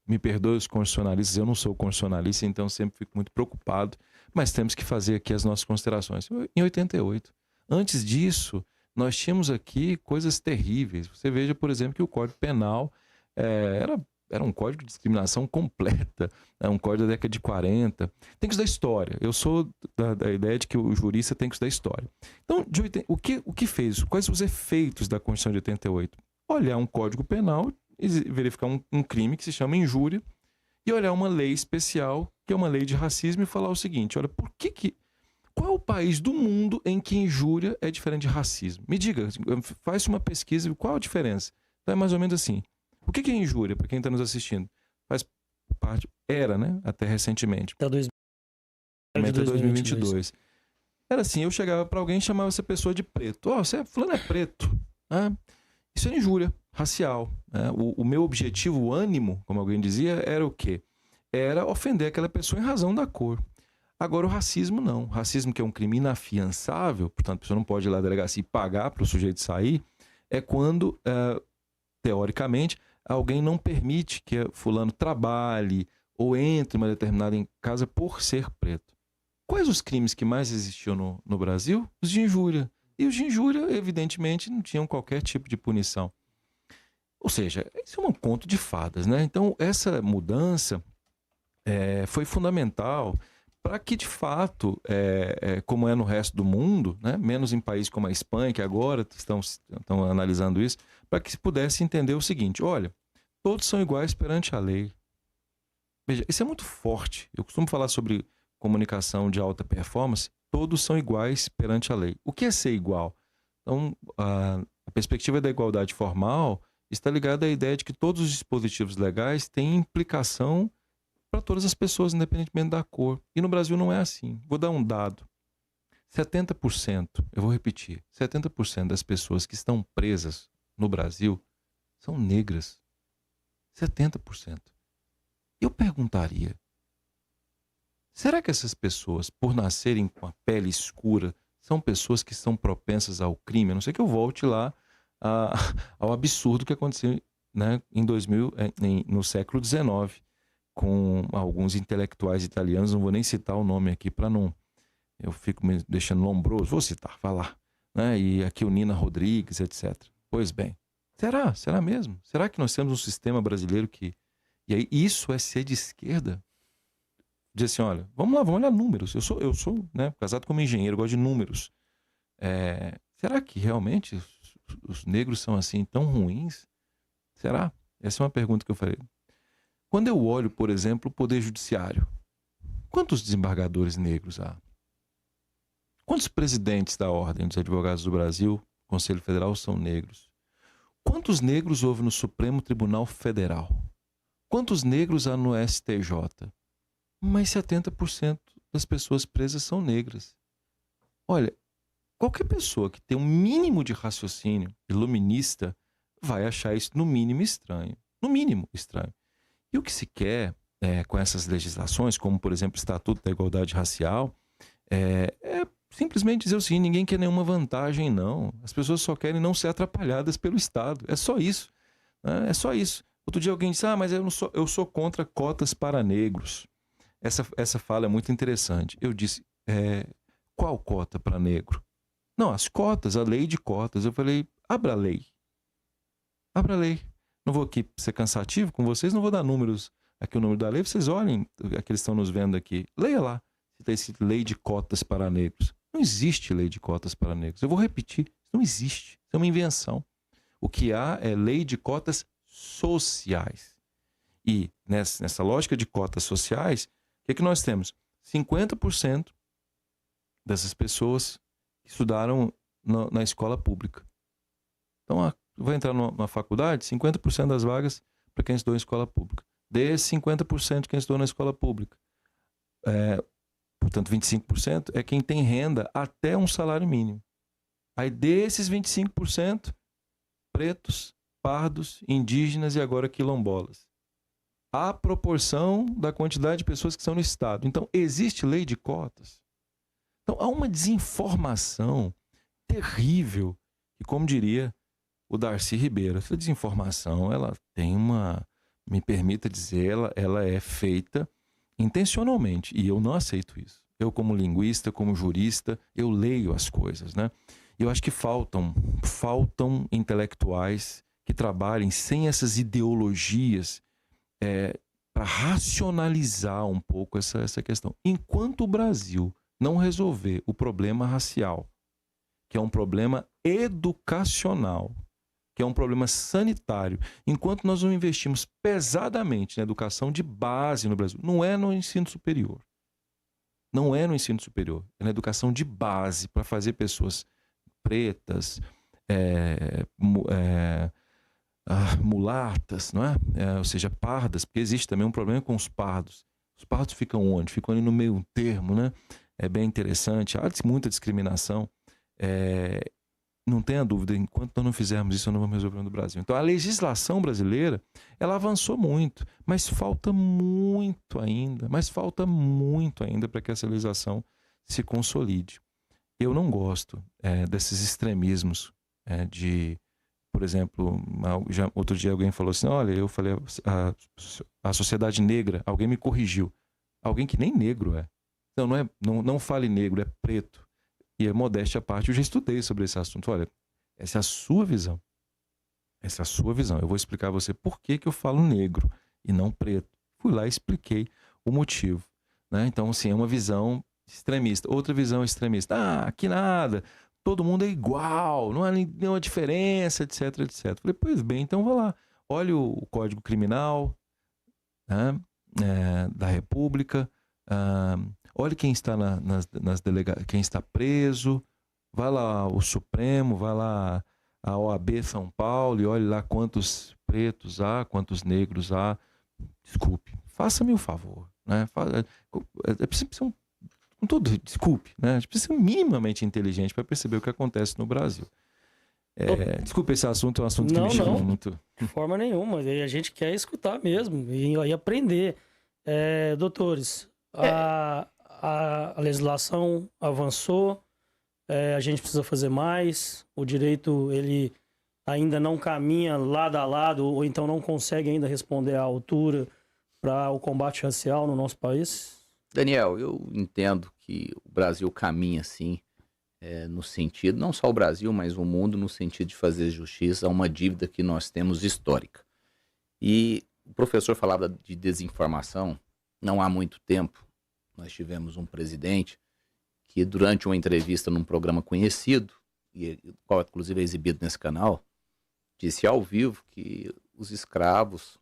Me perdoe os constitucionalistas, eu não sou constitucionalista, então sempre fico muito preocupado, mas temos que fazer aqui as nossas considerações. Em 88. Antes disso, nós tínhamos aqui coisas terríveis. Você veja, por exemplo, que o Código Penal era um código de discriminação completa, um código da década de 40. Tem que estudar história. Eu sou da ideia de que o jurista tem que estudar história. Então, o que fez? Quais os efeitos da Constituição de 88? Olhar um Código Penal e verificar um crime que se chama injúria e olhar uma lei especial, que é uma lei de racismo, e falar o seguinte: olha, qual é o país do mundo em que injúria é diferente de racismo? Me diga, faz uma pesquisa, qual a diferença? Então é mais ou menos assim. O que é injúria, para quem está nos assistindo? Faz parte, né? Até recentemente. Até 2022. Era assim, eu chegava para alguém e chamava essa pessoa de preto. Fulano é preto. Isso é injúria racial. Né? O meu objetivo, o ânimo, como alguém dizia, era o quê? Era ofender aquela pessoa em razão da cor. Agora o racismo não. O racismo, que é um crime inafiançável, portanto a pessoa não pode ir lá à delegacia e pagar para o sujeito sair, é quando, teoricamente, alguém não permite que fulano trabalhe ou entre em uma determinada casa por ser preto. Quais os crimes que mais existiam no Brasil? Os de injúria. E os de injúria, evidentemente, não tinham qualquer tipo de punição. Ou seja, isso é um conto de fadas, né? Então, essa mudança foi fundamental para que, de fato, como é no resto do mundo, né? Menos em países como a Espanha, que agora estão analisando isso, para que se pudesse entender o seguinte: olha, todos são iguais perante a lei. Veja, isso é muito forte. Eu costumo falar sobre comunicação de alta performance. Todos são iguais perante a lei. O que é ser igual? Então, a perspectiva da igualdade formal está ligada à ideia de que todos os dispositivos legais têm implicação para todas as pessoas, independentemente da cor. E no Brasil não é assim. Vou dar um dado. 70%, eu vou repetir, 70% das pessoas que estão presas no Brasil são negras. 70%. Eu perguntaria, será que essas pessoas, por nascerem com a pele escura, são pessoas que são propensas ao crime? A não ser que eu volte lá ao absurdo que aconteceu, né, no século XIX, com alguns intelectuais italianos, não vou nem citar o nome aqui para não... Eu fico me deixando lombroso, vou citar, falar. Né? E aqui o Nina Rodrigues, etc. Pois bem, será mesmo? Será que nós temos um sistema brasileiro que... E aí, isso é ser de esquerda? Diz assim, olha, vamos olhar números. Eu sou, né, casado como engenheiro, gosto de números. Será que realmente os negros são assim tão ruins? Será? Essa é uma pergunta que eu falei. Quando eu olho, por exemplo, o Poder Judiciário, quantos desembargadores negros há? Quantos presidentes da Ordem dos Advogados do Brasil, Conselho Federal, são negros? Quantos negros houve no Supremo Tribunal Federal? Quantos negros há no STJ? Mas 70% das pessoas presas são negras. Olha, qualquer pessoa que tem um mínimo de raciocínio iluminista vai achar isso no mínimo estranho. No mínimo estranho. E o que se quer com essas legislações, como por exemplo o Estatuto da Igualdade Racial, é simplesmente dizer o seguinte: ninguém quer nenhuma vantagem, não. As pessoas só querem não ser atrapalhadas pelo Estado. É só isso. Né? É só isso. Outro dia alguém disse, mas eu sou contra cotas para negros. Essa fala é muito interessante. Eu disse, qual cota para negro? Não, as cotas, a lei de cotas. Eu falei, abra a lei. Abra a lei. Não vou aqui ser cansativo com vocês, não vou dar números aqui, o número da lei. Vocês olhem, aqueles que estão nos vendo aqui. Leia lá, se está escrito lei de cotas para negros. Não existe lei de cotas para negros. Eu vou repetir, isso não existe. Isso é uma invenção. O que há é lei de cotas sociais. E nessa lógica de cotas sociais, o que nós temos? 50% dessas pessoas que estudaram na escola pública. Então, vai entrar numa faculdade, 50% das vagas para quem estudou em escola pública. Desses 50% de quem estudou na escola pública. Portanto, 25% é quem tem renda até um salário mínimo. Aí desses 25%, pretos, pardos, indígenas e agora quilombolas. à proporção da quantidade de pessoas que estão no Estado. Então, existe lei de cotas. Então, há uma desinformação terrível, e como diria o Darcy Ribeiro, essa desinformação, ela tem uma, me permita dizer, ela é feita intencionalmente, e eu não aceito isso. Eu, como linguista, como jurista, eu leio as coisas, né? Eu acho que faltam intelectuais que trabalhem sem essas ideologias para racionalizar um pouco essa questão. Enquanto o Brasil não resolver o problema racial, que é um problema educacional, que é um problema sanitário, enquanto nós não investimos pesadamente na educação de base no Brasil, não é no ensino superior, não é no ensino superior, é na educação de base, para fazer pessoas pretas, mulatas, não é? Ou seja, pardas, porque existe também um problema com os pardos. Os pardos ficam onde? Ficam ali no meio termo, né? É bem interessante, há muita discriminação. Não tenha dúvida, enquanto nós não fizermos isso, nós não vamos resolver no Brasil. Então, a legislação brasileira, ela avançou muito, mas falta muito ainda para que essa legislação se consolide. Eu não gosto desses extremismos por exemplo, outro dia alguém falou assim, olha, eu falei a sociedade negra, alguém me corrigiu. Alguém que nem negro é. Não fale negro, é preto. E a modéstia à parte, eu já estudei sobre esse assunto. Olha, essa é a sua visão. Essa é a sua visão. Eu vou explicar a você por que eu falo negro e não preto. Fui lá e expliquei o motivo, né? Então, assim, é uma visão extremista. Outra visão extremista. Que nada, todo mundo é igual, não há nenhuma diferença, etc, etc. Falei, pois bem, então vá lá. Olha o Código Criminal, né, da República, olhe quem está quem está preso, vai lá o Supremo, vai lá a OAB São Paulo e olhe lá quantos pretos há, quantos negros há. Desculpe, faça-me o favor, né? É preciso desculpe, né? A gente precisa ser minimamente inteligente para perceber o que acontece no Brasil. Desculpe, esse assunto é um assunto que me chama muito. De forma nenhuma, a gente quer escutar mesmo e aprender. Doutores, a legislação avançou, a gente precisa fazer mais, o direito ele ainda não caminha lado a lado, ou então não consegue ainda responder à altura para o combate racial no nosso país? Daniel, eu entendo que o Brasil caminha assim, no sentido, não só o Brasil, mas o mundo, no sentido de fazer justiça a uma dívida que nós temos histórica. E o professor falava de desinformação. Não há muito tempo, nós tivemos um presidente que, durante uma entrevista num programa conhecido, qual inclusive é exibido nesse canal, disse ao vivo que os escravos,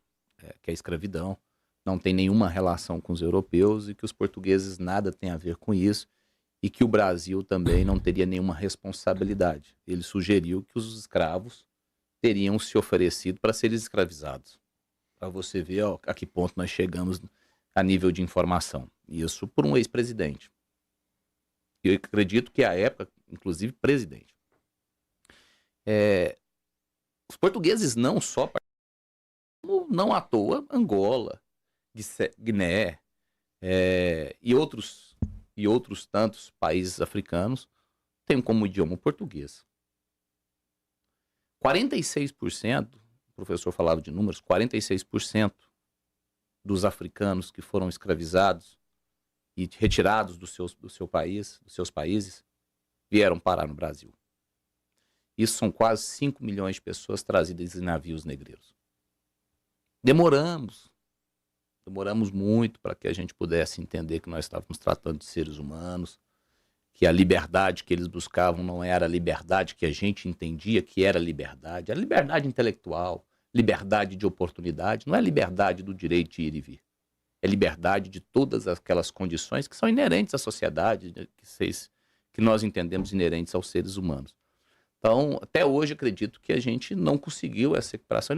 que a escravidão, não tem nenhuma relação com os europeus e que os portugueses nada têm a ver com isso e que o Brasil também não teria nenhuma responsabilidade. Ele sugeriu que os escravos teriam se oferecido para serem escravizados. Para você ver a que ponto nós chegamos a nível de informação. Isso por um ex-presidente. Eu acredito que à época, inclusive, presidente. Os portugueses não só, não à toa, Angola, Guiné e outros tantos países africanos têm como idioma o português. 46%, o professor falava de números, 46% dos africanos que foram escravizados e retirados dos seus países, vieram parar no Brasil. Isso são quase 5 milhões de pessoas trazidas em navios negreiros. Demoramos muito para que a gente pudesse entender que nós estávamos tratando de seres humanos, que a liberdade que eles buscavam não era a liberdade que a gente entendia que era liberdade intelectual, liberdade de oportunidade, não é liberdade do direito de ir e vir. É liberdade de todas aquelas condições que são inerentes à sociedade, que nós entendemos inerentes aos seres humanos. Então, até hoje, acredito que a gente não conseguiu essa recuperação,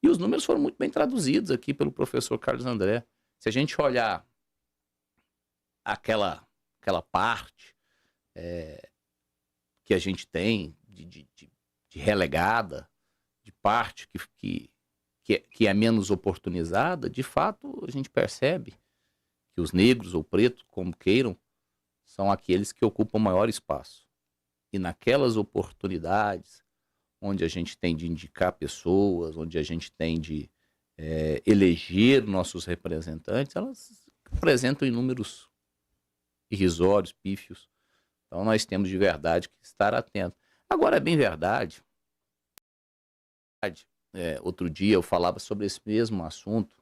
e os números foram muito bem traduzidos aqui pelo professor Carlos André. Se a gente olhar aquela parte que a gente tem de relegada, de parte que que é menos oportunizada, de fato a gente percebe que os negros ou pretos, como queiram, são aqueles que ocupam maior espaço. E naquelas oportunidades onde a gente tem de indicar pessoas, onde a gente tem de eleger nossos representantes, elas apresentam em números irrisórios, pífios. Então nós temos de verdade que estar atento. Agora, é bem verdade, outro dia eu falava sobre esse mesmo assunto,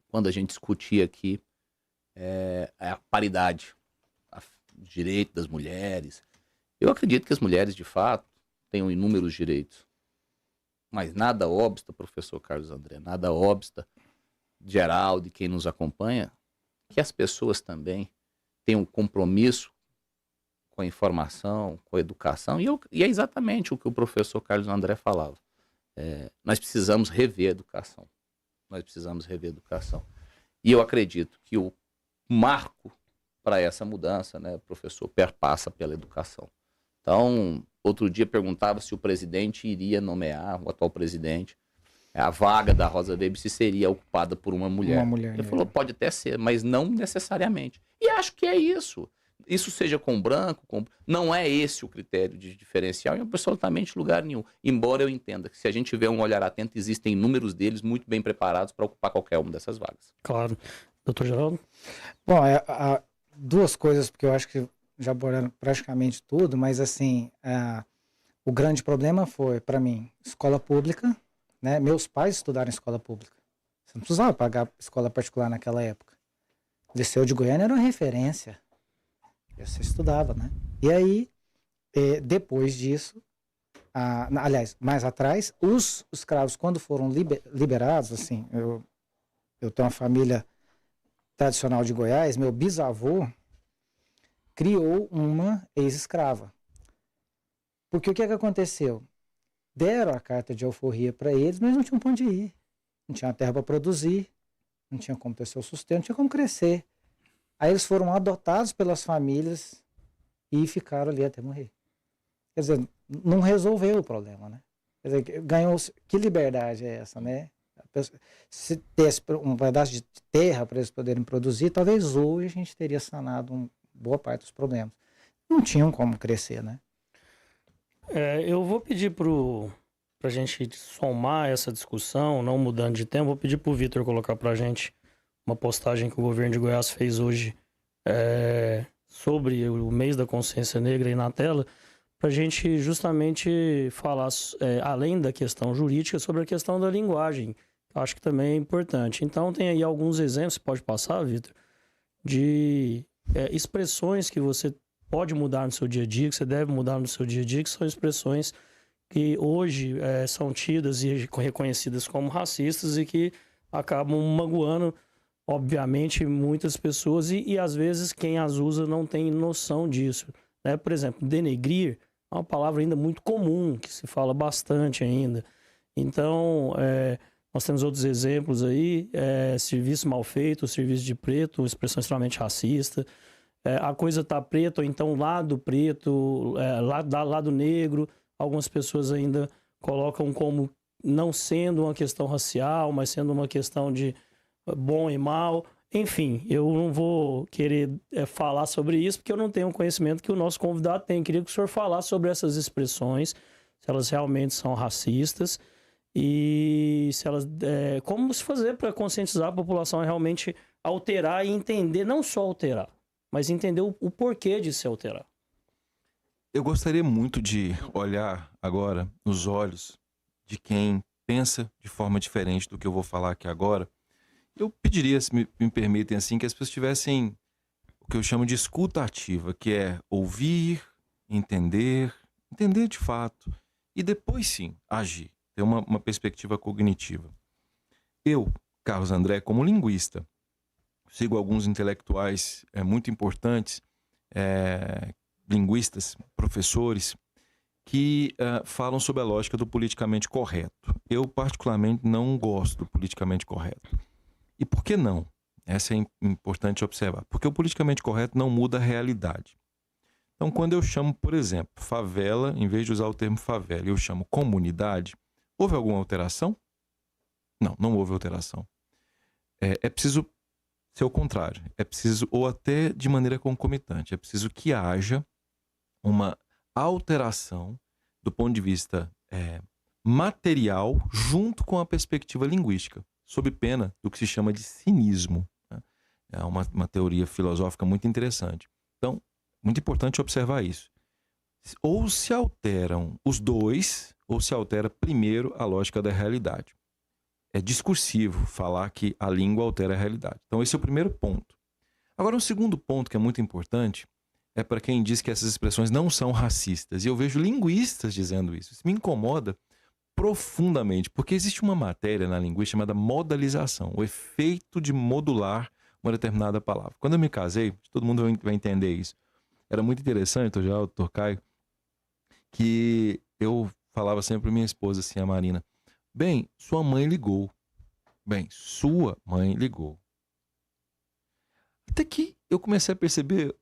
quando a gente discutia aqui a paridade, o direito das mulheres. Eu acredito que as mulheres, de fato, tenham inúmeros direitos. Mas nada obsta, professor Carlos André, nada obsta, Geraldo e quem nos acompanha, que as pessoas também tenham um compromisso com a informação, com a educação. E é exatamente o que o professor Carlos André falava. Nós precisamos rever a educação. Nós precisamos rever a educação. E eu acredito que o marco para essa mudança, né, professor, perpassa pela educação. Então, outro dia perguntava se o presidente iria nomear, o atual presidente, a vaga da Rosa Weber se seria ocupada por uma mulher. Ele falou, pode até ser, mas não necessariamente. E acho que é isso. Isso seja com branco, não é esse o critério de diferencial em absolutamente lugar nenhum. Embora eu entenda que se a gente tiver um olhar atento, existem inúmeros deles muito bem preparados para ocupar qualquer uma dessas vagas. Claro. Doutor Geraldo? Bom, duas coisas, porque eu acho que já abordaram praticamente tudo, mas assim, o grande problema foi, para mim, escola pública, né? Meus pais estudaram em escola pública. Você não precisava pagar escola particular naquela época. O Liceu de Goiânia era uma referência. Você estudava, né? E aí, depois disso, aliás, mais atrás, os escravos, quando foram liberados, assim, eu tenho uma família tradicional de Goiás, meu bisavô criou uma ex-escrava. Porque o que aconteceu? Deram a carta de alforria para eles, mas não tinham pra onde ir. Não tinha terra para produzir, não tinha como ter seu sustento, não tinha como crescer. Aí eles foram adotados pelas famílias e ficaram ali até morrer. Quer dizer, não resolveu o problema, né? Quer dizer, ganhou... Que liberdade é essa, né? Se tivesse um pedaço de terra para eles poderem produzir, talvez hoje a gente teria sanado boa parte dos problemas. Não tinham como crescer, né? Eu vou pedir pra gente somar essa discussão, não mudando de tema, vou pedir pro Vitor colocar pra gente uma postagem que o governo de Goiás fez hoje sobre o mês da consciência negra aí na tela, pra gente justamente falar, além da questão jurídica, sobre a questão da linguagem. Acho que também é importante. Então tem aí alguns exemplos, pode passar, Vitor, de expressões que você pode mudar no seu dia a dia, que você deve mudar no seu dia a dia, que são expressões que hoje são tidas e reconhecidas como racistas e que acabam magoando, obviamente, muitas pessoas e às vezes quem as usa não tem noção disso, né? Por exemplo, denegrir é uma palavra ainda muito comum, que se fala bastante ainda. Então, nós temos outros exemplos aí, serviço mal feito, serviço de preto, expressão extremamente racista, a coisa tá preta, ou então lado preto, lado negro. Algumas pessoas ainda colocam como não sendo uma questão racial, mas sendo uma questão de bom e mal. Enfim, eu não vou querer falar sobre isso, porque eu não tenho o conhecimento que o nosso convidado tem. Eu queria que o senhor falasse sobre essas expressões, se elas realmente são racistas, e se elas, como se fazer para conscientizar a população a realmente alterar e entender, não só alterar, mas entender o porquê de se alterar. Eu gostaria muito de olhar agora nos olhos de quem pensa de forma diferente do que eu vou falar aqui agora. Eu pediria, se me permitem assim, que as pessoas tivessem o que eu chamo de escuta ativa, que é ouvir, entender de fato, e depois sim, agir, ter uma perspectiva cognitiva. Eu, Carlos André, como linguista, sigo alguns intelectuais muito importantes, linguistas, professores, que falam sobre a lógica do politicamente correto. Eu, particularmente, não gosto do politicamente correto. E por que não? Essa é importante observar. Porque o politicamente correto não muda a realidade. Então, quando eu chamo, por exemplo, favela, em vez de usar o termo favela, eu chamo comunidade, houve alguma alteração? Não houve alteração. É preciso ser o contrário. É preciso, ou até de maneira concomitante, é preciso que haja uma alteração do ponto de vista material junto com a perspectiva linguística, sob pena do que se chama de cinismo. Né? É uma teoria filosófica muito interessante. Então, muito importante observar isso. Ou se alteram os dois, ou se altera primeiro a lógica da realidade. É discursivo falar que a língua altera a realidade. Então, esse é o primeiro ponto. Agora, um segundo ponto que é muito importante é para quem diz que essas expressões não são racistas. E eu vejo linguistas dizendo isso. Isso me incomoda profundamente, porque existe uma matéria na linguística chamada modalização, o efeito de modular uma determinada palavra. Quando eu me casei, todo mundo vai entender isso. Era muito interessante, já o Dr. Caio, que eu falava sempre para minha esposa, assim, a Marina, bem, sua mãe ligou. Bem, sua mãe ligou. Até que eu comecei a perceber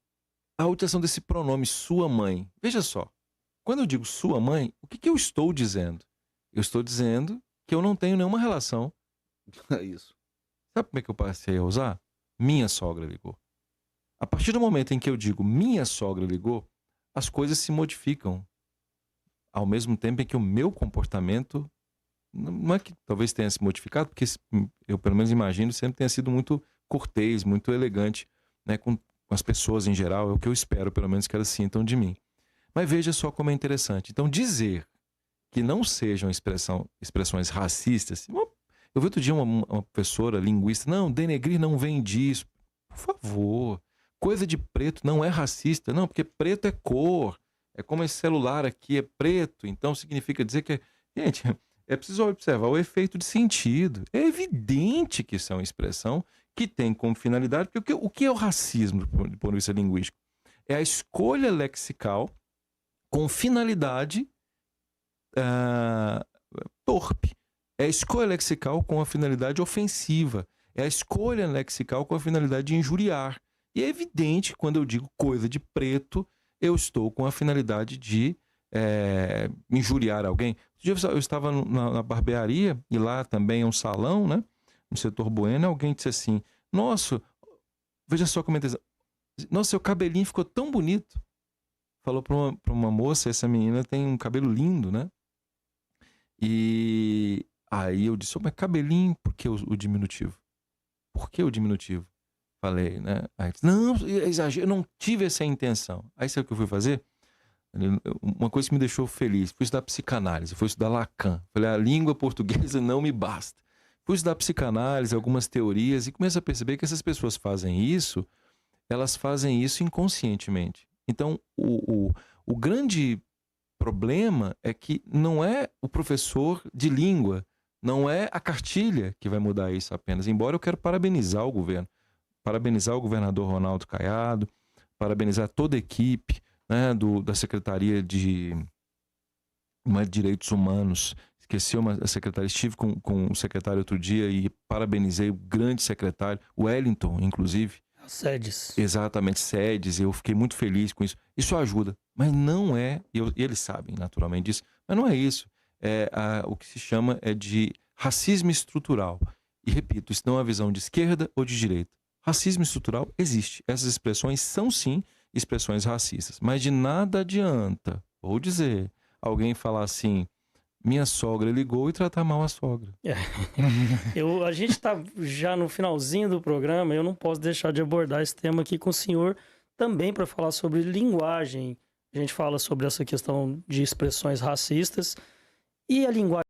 a utilização desse pronome sua mãe. Veja só, quando eu digo sua mãe, o que eu estou dizendo? Eu estou dizendo que eu não tenho nenhuma relação. Isso. Sabe como é que eu passei a usar? Minha sogra ligou. A partir do momento em que eu digo minha sogra ligou, as coisas se modificam. Ao mesmo tempo em que o meu comportamento, não é que talvez tenha se modificado, porque eu pelo menos imagino, sempre tenha sido muito cortês, muito elegante, né, com as pessoas em geral, é o que eu espero, pelo menos, que elas sintam de mim. Mas veja só como é interessante. Então, dizer que não sejam expressões racistas... Eu vi outro dia uma professora linguista, não, denegrir não vem disso. Por favor, coisa de preto não é racista. Não, porque preto é cor. É como esse celular aqui é preto, então significa dizer que... Gente, é preciso observar o efeito de sentido. É evidente que isso é uma expressão que tem como finalidade... Porque o que é o racismo, do ponto de vista linguístico? É a escolha lexical com finalidade torpe. É a escolha lexical com a finalidade ofensiva. É a escolha lexical com a finalidade de injuriar. E é evidente que quando eu digo coisa de preto, eu estou com a finalidade de injuriar alguém. Um dia eu estava na barbearia, e lá também é um salão, né? No setor Bueno, alguém disse assim, nossa, veja só como é que... Nossa, seu cabelinho ficou tão bonito. Falou para uma moça, essa menina tem um cabelo lindo, né? E aí eu disse, mas cabelinho, por que o diminutivo? Por que o diminutivo? Falei, né? Aí disse, não, é exagero, eu não tive essa intenção. Aí sabe o que eu fui fazer? Uma coisa que me deixou feliz, fui estudar psicanálise, fui estudar Lacan. Falei, a língua portuguesa não me basta. Fui estudar psicanálise, algumas teorias, e comecei a perceber que essas pessoas fazem isso, elas fazem isso inconscientemente. Então, o grande problema é que não é o professor de língua, não é a cartilha que vai mudar isso apenas. Embora eu quero parabenizar o governo, parabenizar o governador Ronaldo Caiado, parabenizar toda a equipe, né, da Secretaria de Direitos Humanos. Esqueci a secretária, estive com o secretário outro dia e parabenizei o grande secretário, o Wellington, inclusive. SEDES. Exatamente, SEDES, eu fiquei muito feliz com isso. Isso ajuda, mas não é, e eles sabem naturalmente disso, mas não é isso. O que se chama de racismo estrutural. E repito, isso não é uma visão de esquerda ou de direita. Racismo estrutural existe. Essas expressões são sim expressões racistas, mas de nada adianta, vou dizer, alguém falar assim, minha sogra ligou e tratar mal a sogra. A gente está já no finalzinho do programa, eu não posso deixar de abordar esse tema aqui com o senhor também para falar sobre linguagem. A gente fala sobre essa questão de expressões racistas e a linguagem